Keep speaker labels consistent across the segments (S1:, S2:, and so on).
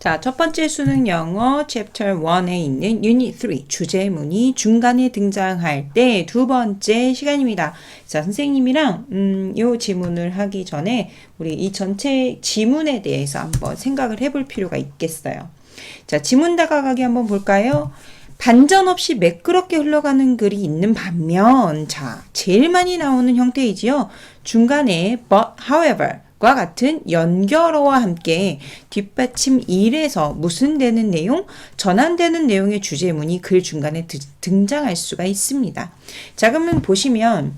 S1: 자, 첫 번째 수능 영어 챕터 1에 있는 유닛 3 주제문이 중간에 등장할 때 두 번째 시간입니다. 자, 선생님이랑 요 지문을 하기 전에 우리 이 전체 지문에 대해서 한번 생각을 해볼 필요가 있겠어요. 자, 지문 다가가기 한번 볼까요? 반전 없이 매끄럽게 흘러가는 글이 있는 반면, 자, 제일 많이 나오는 형태이지요. 중간에 but, however 과 같은 연결어와 함께 뒷받침 1에서 무슨 되는 내용, 전환되는 내용의 주제문이 글 중간에 등장할 수가 있습니다. 자, 그러면 보시면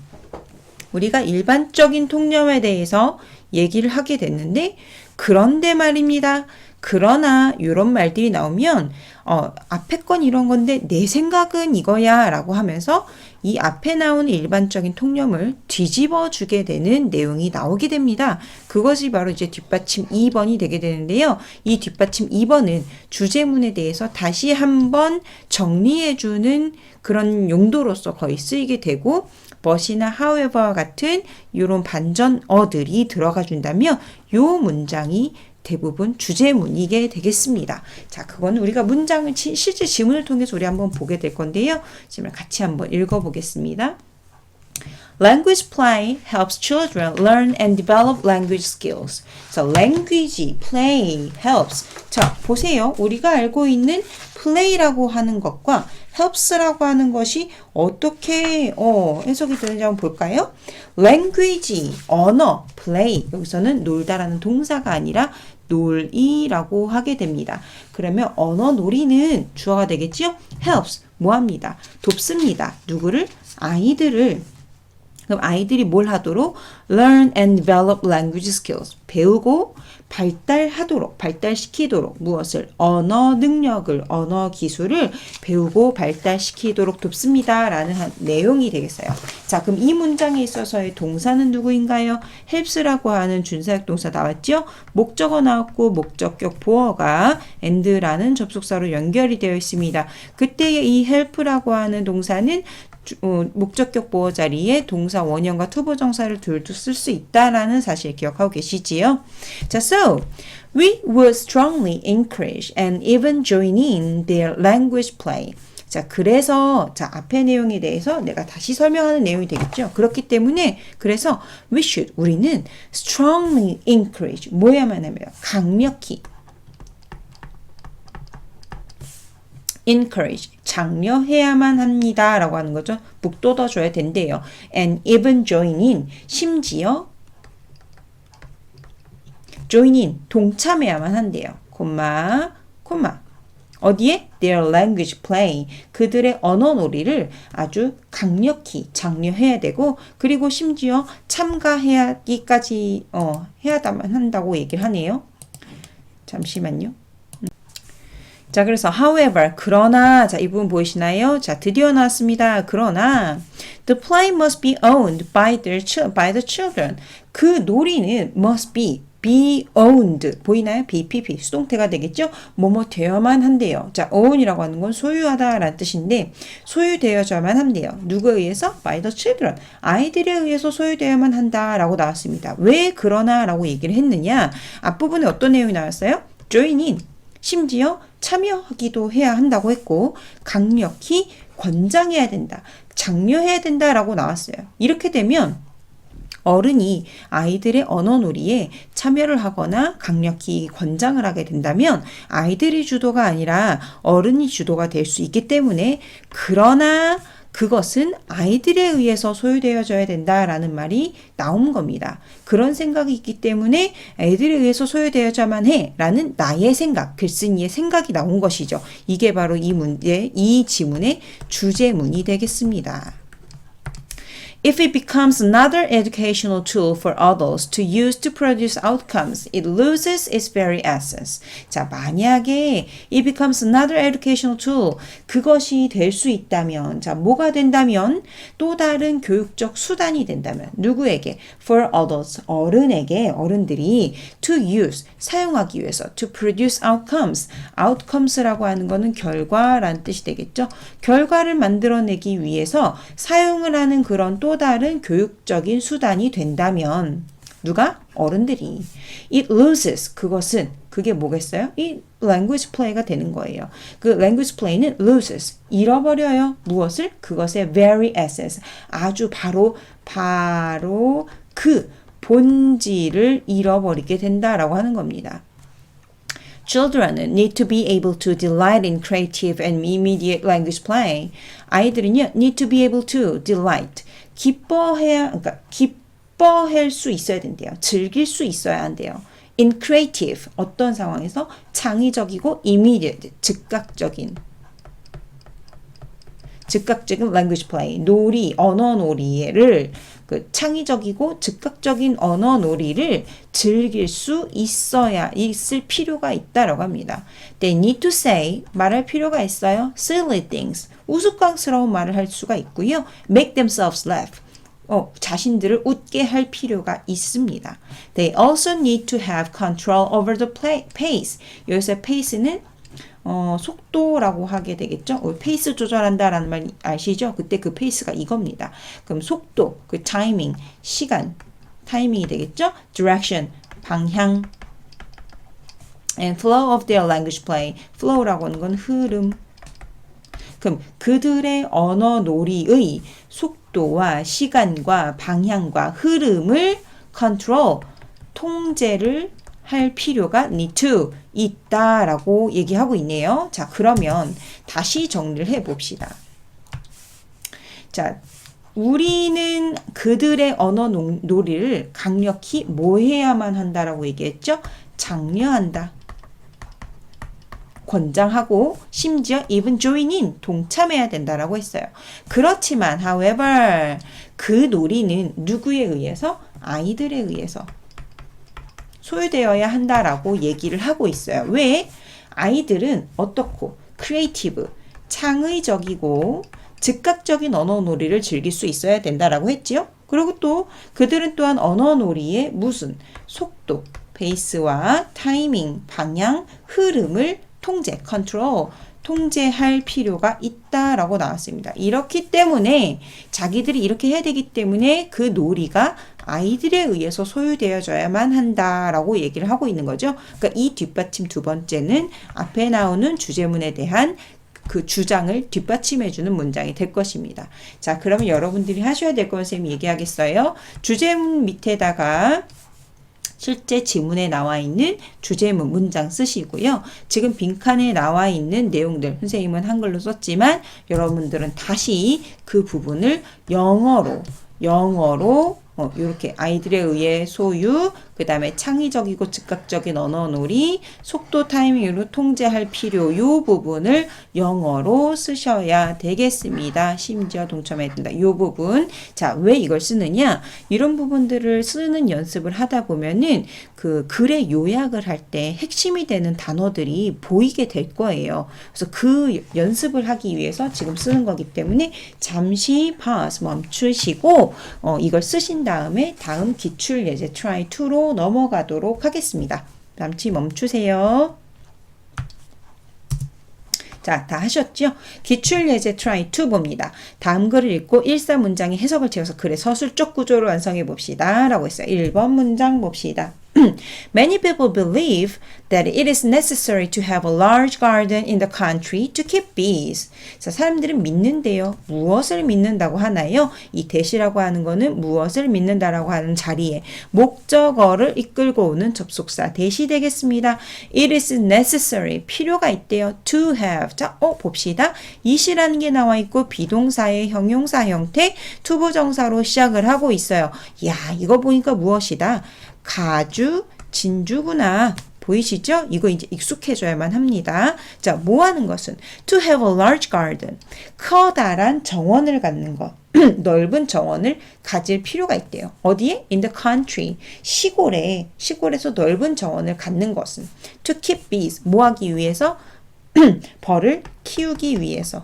S1: 우리가 일반적인 통념에 대해서 얘기를 하게 됐는데, 그런데 말입니다. 그러나 이런 말들이 나오면 앞에 건 이런 건데 내 생각은 이거야 라고 하면서 이 앞에 나오는 일반적인 통념을 뒤집어 주게 되는 내용이 나오게 됩니다. 그것이 바로 이제 뒷받침 2번이 되게 되는데요. 이 뒷받침 2번은 주제문에 대해서 다시 한번 정리해 주는 그런 용도로서 거의 쓰이게 되고, but이나 however 같은 이런 반전어들이 들어가 준다면 이 문장이 대부분 주제문이게 되겠습니다. 자, 그건 우리가 문장을 실제 지문을 통해서 우리 한번 보게 될 건데요. 지금 같이 한번 읽어보겠습니다. Language play helps children learn and develop language skills. So, language play helps. 자, 보세요. 우리가 알고 있는 play라고 하는 것과 helps라고 하는 것이 어떻게 해석이 되는지 한번 볼까요? language, 언어, play. 여기서는 놀다라는 동사가 아니라 놀이라고 하게 됩니다. 그러면 언어 놀이는 주어가 되겠죠? helps, 뭐합니다? 돕습니다. 누구를? 아이들을. 그럼 아이들이 뭘 하도록? learn and develop language skills. 배우고 발달하도록, 발달시키도록 무엇을? 언어 능력을, 언어 기술을 배우고 발달시키도록 돕습니다. 라는 내용이 되겠어요. 자, 그럼 이 문장에 있어서의 동사는 누구인가요? helps라고 하는 준사역 동사 나왔죠? 목적어 나왔고 목적격 보어가 and라는 접속사로 연결이 되어 있습니다. 그때의 이 help라고 하는 동사는 목적격 보어 자리에 동사 원형과 투부정사를 둘도 쓸 수 있다라는 사실 기억하고 계시지요? 자, so we would strongly encourage and even join in their language play. 자, 그래서 자, 앞의 내용에 대해서 내가 다시 설명하는 내용이 되겠죠. 그렇기 때문에 그래서 we should, 우리는 strongly encourage, 뭐야만 하면 강력히 encourage, 장려해야만 합니다. 라고 하는 거죠. 북돋아줘야 된대요. and even join in, 심지어 join in, 동참해야만 한대요. 콤마. 어디에? their language play, 그들의 언어 놀이를 아주 강력히 장려해야 되고, 그리고 심지어 참가하기까지 해야만 한다고 얘기를 하네요. 잠시만요. 자, 그래서 however, 그러나, 자, 이 부분 보이시나요? 자, 드디어 나왔습니다. 그러나 the play must be owned by the children. 그 놀이는 must be owned. 보이나요? BPP, 수동태가 되겠죠? 뭐뭐 되어야만 한대요. 자, own이라고 하는 건 소유하다라는 뜻인데 소유되어야만 한대요. 누구에 의해서? by the children. 아이들에 의해서 소유되어야만 한다라고 나왔습니다. 왜 그러나 라고 얘기를 했느냐? 앞부분에 어떤 내용이 나왔어요? join in. 심지어 참여하기도 해야 한다고 했고, 강력히 권장해야 된다, 장려해야 된다라고 나왔어요. 이렇게 되면 어른이 아이들의 언어 놀이에 참여를 하거나 강력히 권장을 하게 된다면 아이들이 주도가 아니라 어른이 주도가 될 수 있기 때문에, 그러나 그것은 아이들에 의해서 소유되어져야 된다라는 말이 나온 겁니다. 그런 생각이 있기 때문에 아이들에 의해서 소유되어져야만 해 라는 나의 생각, 글쓴이의 생각이 나온 것이죠. 이게 바로 이 지문의 주제문이 되겠습니다. If it becomes another educational tool for adults to use to produce outcomes, it loses its very essence. 자, 만약에 it becomes another educational tool, 그것이 될 수 있다면, 자, 뭐가 된다면? 또 다른 교육적 수단이 된다면, 누구에게? For adults, 어른들이 to use, 사용하기 위해서, to produce outcomes, outcomes라고 하는 거는 결과라는 뜻이 되겠죠. 결과를 만들어내기 위해서 사용을 하는 그런 또 다른 교육적인 수단이 된다면, 누가? 어른들이. It loses. 그것은 그게 뭐겠어요? 이 language play가 되는 거예요. 그 language play는 loses. 잃어버려요. 무엇을? 그것의 very essence. 아주 바로 그 본질을 잃어버리게 된다라고 하는 겁니다. Children need to be able to delight in creative and immediate language play. 아이들은요, need to be able to delight. 기뻐할 수 있어야 된대요. 즐길 수 있어야 한대요. In creative, 어떤 상황에서 창의적이고 immediate, 즉각적인 language play, 언어 놀이를 그 창의적이고 즉각적인 언어 놀이를 즐길 수 있을 필요가 있다라고 합니다. They need to say, 말할 필요가 있어요. Silly things, 우스꽝스러운 말을 할 수가 있고요. Make themselves laugh, 자신들을 웃게 할 필요가 있습니다. They also need to have control over the pace. 여기서 pace는 속도라고 하게 되겠죠. 페이스 조절한다라는 말 아시죠? 그때 그 페이스가 이겁니다. 그럼 속도, 그 타이밍, 시간, 타이밍이 되겠죠? Direction, 방향, and flow of their language play. flow라고 하는 건 흐름. 그럼 그들의 언어 놀이의 속도와 시간과 방향과 흐름을 control, 통제를 할 필요가 need to 있다라고 얘기하고 있네요. 자, 그러면 다시 정리를 해봅시다. 자, 우리는 그들의 언어 놀이를 강력히 뭐 해야만 한다라고 얘기했죠? 장려한다. 권장하고 심지어 even join in, 동참해야 된다라고 했어요. 그렇지만 however, 그 놀이는 누구에 의해서? 아이들에 의해서 소유되어야 한다라고 얘기를 하고 있어요. 왜? 아이들은 어떻고? 크리에이티브, 창의적이고 즉각적인 언어 놀이를 즐길 수 있어야 된다라고 했지요. 그리고 또 그들은 또한 언어 놀이의 무슨? 속도, 페이스와 타이밍, 방향, 흐름을 통제할 필요가 있다라고 나왔습니다. 이렇기 때문에 자기들이 이렇게 해야 되기 때문에 그 놀이가 아이들에 의해서 소유되어져야만 한다라고 얘기를 하고 있는 거죠. 그러니까 이 뒷받침 두 번째는 앞에 나오는 주제문에 대한 그 주장을 뒷받침해주는 문장이 될 것입니다. 자, 그러면 여러분들이 하셔야 될 건 선생님이 얘기하겠어요. 주제문 밑에다가 실제 지문에 나와 있는 주제문 문장 쓰시고요. 지금 빈칸에 나와 있는 내용들 선생님은 한글로 썼지만 여러분들은 다시 그 부분을 영어로 이렇게 아이들에 의해 소유, 그 다음에 창의적이고 즉각적인 언어놀이, 속도 타이밍으로 통제할 필요, 이 부분을 영어로 쓰셔야 되겠습니다. 심지어 동참해야 된다. 이 부분. 자, 왜 이걸 쓰느냐? 이런 부분들을 쓰는 연습을 하다 보면은 그 글의 요약을 할 때 핵심이 되는 단어들이 보이게 될 거예요. 그래서 그 연습을 하기 위해서 지금 쓰는 거기 때문에 잠시 pause, 멈추시고 이걸 쓰신 다음에 다음 기출 예제 try 2로 넘어가도록 하겠습니다. 잠시 멈추세요. 자, 다 하셨죠? 기출 예제 try 2 봅니다. 다음 글을 읽고 1사 문장의 해석을 채워서 글의 서술적 구조를 완성해 봅시다. 라고 했어요. 1번 문장 봅시다. Many people believe that it is necessary to have a large garden in the country to keep bees. 자, 사람들은 믿는데요. 무엇을 믿는다고 하나요? 이 that이라고 하는 거는 무엇을 믿는다라고 하는 자리에 목적어를 이끌고 오는 접속사 that이 되겠습니다. It is necessary. 필요가 있대요. To have. 자, 봅시다. it이라는 게 나와 있고 비동사의 형용사 형태 투부정사로 시작을 하고 있어요. 야, 이거 보니까 무엇이다? 가주, 진주구나. 보이시죠? 이거 이제 익숙해져야만 합니다. 자, 뭐 하는 것은? To have a large garden. 커다란 정원을 갖는 것. 넓은 정원을 가질 필요가 있대요. 어디에? In the country. 시골에서 넓은 정원을 갖는 것은. To keep bees. 뭐 하기 위해서? 벌을 키우기 위해서.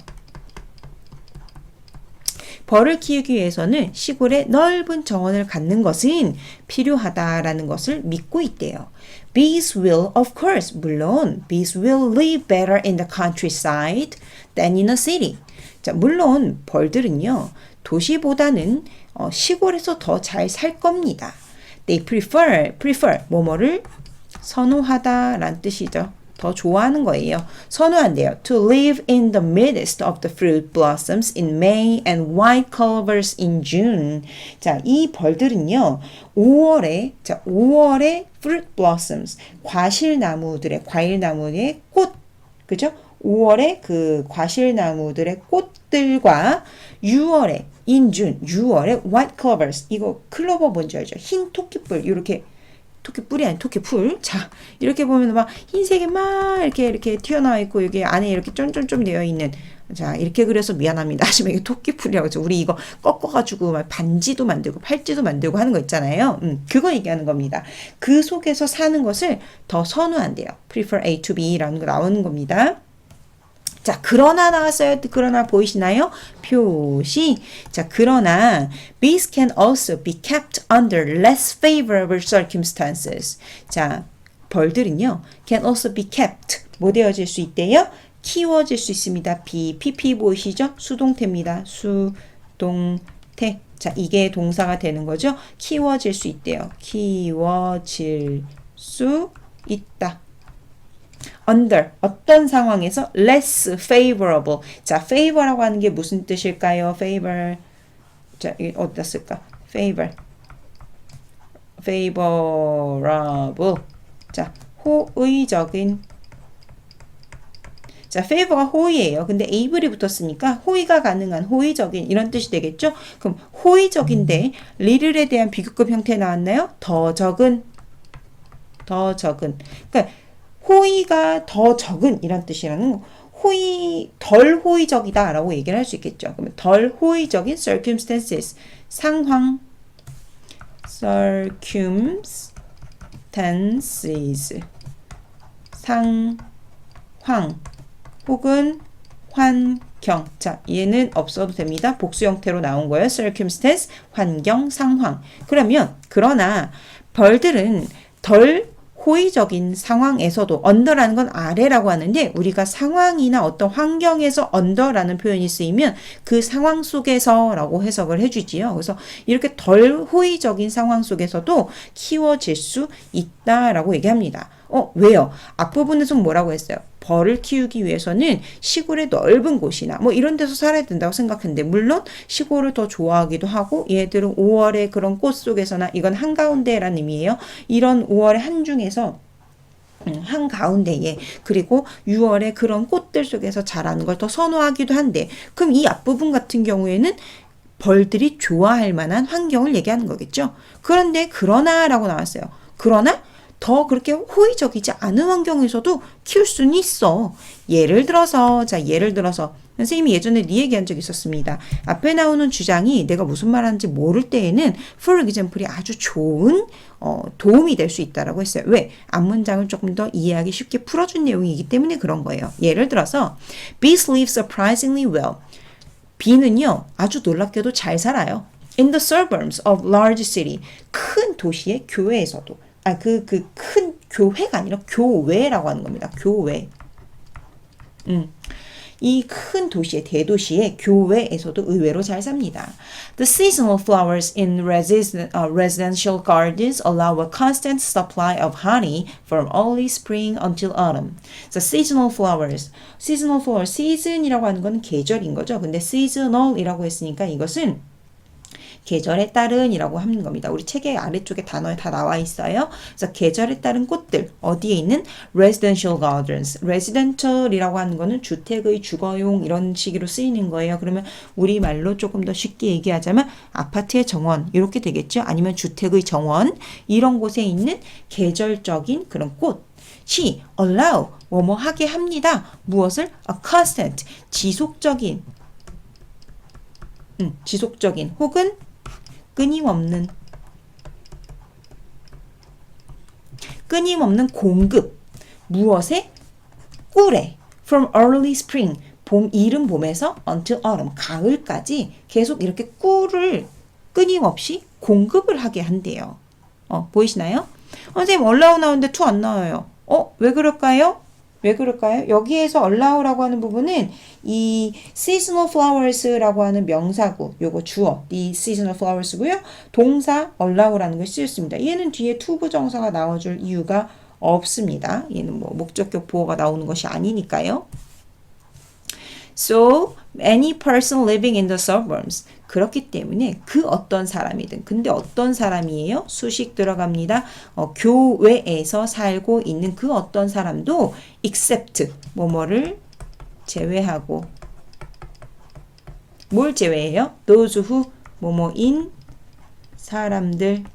S1: 벌을 키우기 위해서는 시골에 넓은 정원을 갖는 것은 필요하다라는 것을 믿고 있대요. Bees will, of course, 물론 bees will live better in the countryside than in a city. 자, 물론 벌들은요, 도시보다는 시골에서 더 잘 살 겁니다. They prefer 뭐뭐를 선호하다 라는 뜻이죠. 더 좋아하는 거예요. 선호한대요. To live in the midst of the fruit blossoms in May and white clovers in June. 자, 이 벌들은요. 5월에 fruit blossoms, 과일나무의 꽃, 그죠? 5월에 그 과실나무들의 꽃들과 6월에 in June, 6월에 white clovers, 이거 클로버 뭔지 알죠? 흰 토끼뿔, 이렇게 토끼뿔이 아닌 토끼풀. 자, 이렇게 보면 막 흰색이 막 이렇게 튀어나와 있고 여기 안에 이렇게 쫀쫀쫀 되어 있는. 자, 이렇게 그려서 미안합니다. 하지만 이게 토끼풀이라고 하죠. 우리 이거 꺾어가지고 막 반지도 만들고 팔찌도 만들고 하는 거 있잖아요. 그거 얘기하는 겁니다. 그 속에서 사는 것을 더 선호한대요. prefer A to B라는 거 나오는 겁니다. 자, 그러나 나왔어요. 그러나 보이시나요? 표시. 자, 그러나 bees can also be kept under less favorable circumstances. 자, 벌들은요. can also be kept. 뭐 되어질 수 있대요? 키워질 수 있습니다. PP 보이시죠? 수동태입니다. 수동태. 자, 이게 동사가 되는 거죠. 키워질 수 있대요. 키워질 수 있다. under 어떤 상황에서 less favorable. 자, favor라고 하는 게 무슨 뜻일까요? favor. 자, 이게 어디다 쓸까? favorable. 자, 호의적인. 자, favor가 호의예요. 근데 able이 붙었으니까 호의가 가능한, 호의적인 이런 뜻이 되겠죠? 그럼 호의적인데 little에 대한 비교급 형태 나왔나요? 더 적은. 그러니까 호의가 더 적은 이란 뜻이라는 덜 호의적이다 라고 얘기를 할 수 있겠죠. 그러면 덜 호의적인 circumstances, 상황, circumstances, 상황 혹은 환경. 자, 얘는 없어도 됩니다. 복수 형태로 나온 거예요. circumstance, 환경, 상황. 그러나 벌들은 덜 호의적인 상황에서도 언더라는 건 아래라고 하는데 우리가 상황이나 어떤 환경에서 언더라는 표현이 쓰이면 그 상황 속에서라고 해석을 해주지요. 그래서 이렇게 덜 호의적인 상황 속에서도 키워질 수 있다라고 얘기합니다. 왜요? 앞부분에서 뭐라고 했어요? 벌을 키우기 위해서는 시골의 넓은 곳이나 뭐 이런 데서 살아야 된다고 생각했는데 물론 시골을 더 좋아하기도 하고 얘들은 5월의 그런 꽃 속에서나 이건 한가운데라는 의미예요. 이런 5월의 한중에서 한가운데에 그리고 6월의 그런 꽃들 속에서 자라는 걸 더 선호하기도 한데 그럼 이 앞부분 같은 경우에는 벌들이 좋아할 만한 환경을 얘기하는 거겠죠. 그런데 그러나라고 나왔어요. 그러나 더 그렇게 호의적이지 않은 환경에서도 키울 수는 있어. 예를 들어서 선생님이 예전에 네 얘기한 적이 있었습니다. 앞에 나오는 주장이 내가 무슨 말하는지 모를 때에는 for example이 아주 좋은 도움이 될 수 있다라고 했어요. 왜? 앞문장을 조금 더 이해하기 쉽게 풀어준 내용이기 때문에 그런 거예요. 예를 들어서 bees live surprisingly well. 비는요 아주 놀랍게도 잘 살아요. In the suburbs of large city. 큰 도시의 교외에서도. 큰 교회가 아니라 교외라고 하는 겁니다. 교외. 이 큰 도시의 대도시의 교외에서도 의외로 잘 삽니다. The seasonal flowers in residential gardens allow a constant supply of honey from early spring until autumn. So seasonal flowers, season이라고 하는 건 계절인 거죠. 근데 seasonal이라고 했으니까 이것은 계절에 따른이라고 하는 겁니다. 우리 책의 아래쪽에 단어에 다 나와 있어요. 그래서 계절에 따른 꽃들 어디에 있는 residential gardens. residential이라고 하는 거는 주택의 주거용 이런 식으로 쓰이는 거예요. 그러면 우리말로 조금 더 쉽게 얘기하자면 아파트의 정원 이렇게 되겠죠. 아니면 주택의 정원 이런 곳에 있는 계절적인 그런 꽃이 allow 뭐뭐 하게 합니다. 무엇을? a constant 지속적인 혹은 끊임없는 공급. 무엇에? 꿀에. From early spring. 이른 봄에서 until autumn. 가을까지 계속 이렇게 꿀을 끊임없이 공급을 하게 한대요. 보이시나요? 선생님 allow 나오는데 to 안 나와요. 왜 그럴까요? 왜 그럴까요? 여기에서 allow라고 하는 부분은 이 seasonal flowers라고 하는 명사구, 요거 주어, 이 seasonal flowers고요. 동사 allow라는 걸 쓰였습니다. 얘는 뒤에 to 부정사가 나와줄 이유가 없습니다. 얘는 뭐 목적격 보어가 나오는 것이 아니니까요. So, any person living in the suburbs. 그렇기 때문에 그 어떤 사람이든. 근데 어떤 사람이에요? 수식 들어갑니다. 교외에서 살고 있는 그 어떤 사람도 except 뭐뭐를 제외하고. 뭘 제외해요? those who 뭐뭐인 사람들이라고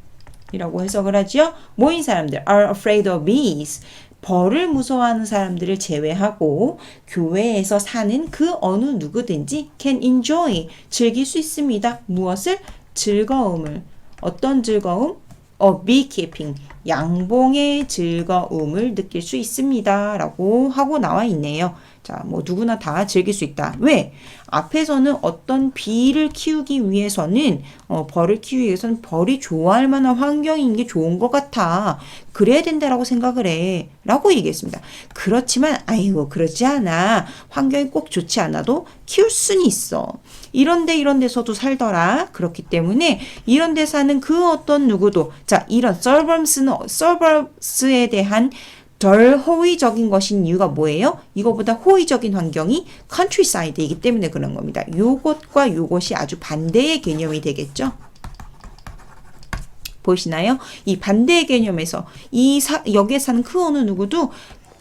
S1: 해석을 하죠. 뭐인 사람들 are afraid of bees. 벌을 무서워하는 사람들을 제외하고 교외에서 사는 그 어느 누구든지 can enjoy, 즐길 수 있습니다. 무엇을? 즐거움을. 어떤 즐거움? beekeeping, 양봉의 즐거움을 느낄 수 있습니다. 라고 하고 나와 있네요. 자, 뭐 누구나 다 즐길 수 있다. 왜? 앞에서는 어떤 비를 키우기 위해서는 벌을 키우기 위해서는 벌이 좋아할 만한 환경인 게 좋은 것 같아. 그래야 된다라고 생각을 해. 라고 얘기했습니다. 그렇지만 아이고 그러지 않아. 환경이 꼭 좋지 않아도 키울 수는 있어. 이런 데서도 살더라. 그렇기 때문에 이런 데 사는 그 어떤 누구도 자, 이런 서버스에 대한 덜 호의적인 것인 이유가 뭐예요? 이거보다 호의적인 환경이 countryside이기 때문에 그런 겁니다. 요것과 요것이 아주 반대의 개념이 되겠죠? 보이시나요? 이 반대의 개념에서 여기에 사는 그 어느 누구도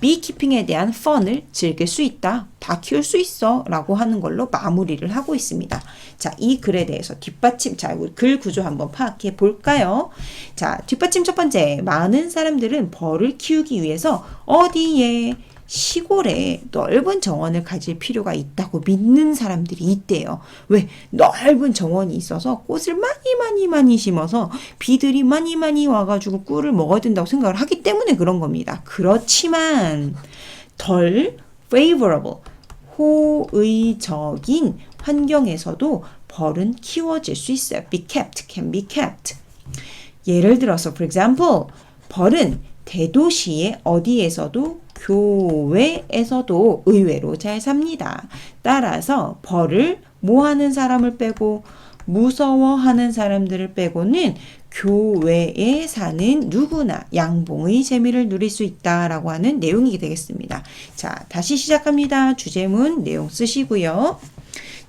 S1: beekeeping에 대한 fun을 즐길 수 있다. 다 키울 수 있어. 라고 하는 걸로 마무리를 하고 있습니다. 자, 이 글에 대해서 뒷받침, 자, 글 구조 한번 파악해 볼까요? 자, 뒷받침 첫 번째. 많은 사람들은 벌을 키우기 위해서 어디에? 시골에 넓은 정원을 가질 필요가 있다고 믿는 사람들이 있대요. 왜? 넓은 정원이 있어서 꽃을 많이 심어서 비들이 많이 와가지고 꿀을 먹어야 된다고 생각을 하기 때문에 그런 겁니다. 그렇지만 덜 favorable, 호의적인 환경에서도 벌은 키워질 수 있어요. be kept, can be kept. 예를 들어서 for example, 벌은 대도시의 어디에서도 교외에서도 의외로 잘 삽니다. 따라서 벌을 뭐하는 사람을 빼고 무서워하는 사람들을 빼고는 교외에 사는 누구나 양봉의 재미를 누릴 수 있다라고 하는 내용이 되겠습니다. 자, 다시 시작합니다. 주제문 내용 쓰시고요.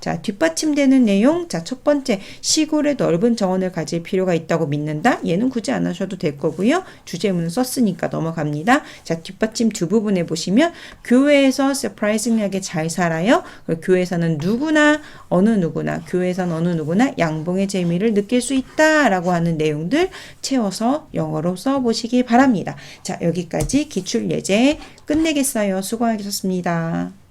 S1: 자, 뒷받침되는 내용. 자, 첫 번째, 시골에 넓은 정원을 가질 필요가 있다고 믿는다. 얘는 굳이 안 하셔도 될 거고요. 주제문을 썼으니까 넘어갑니다. 자, 뒷받침 두 부분에 보시면 교회에서 surprising하게 잘 살아요. 그리고 교회에서는 누구나 어느 누구나 교회에서는 어느 누구나 양봉의 재미를 느낄 수 있다라고 하는 내용들 채워서 영어로 써보시기 바랍니다. 자, 여기까지 기출예제 끝내겠어요. 수고하셨습니다.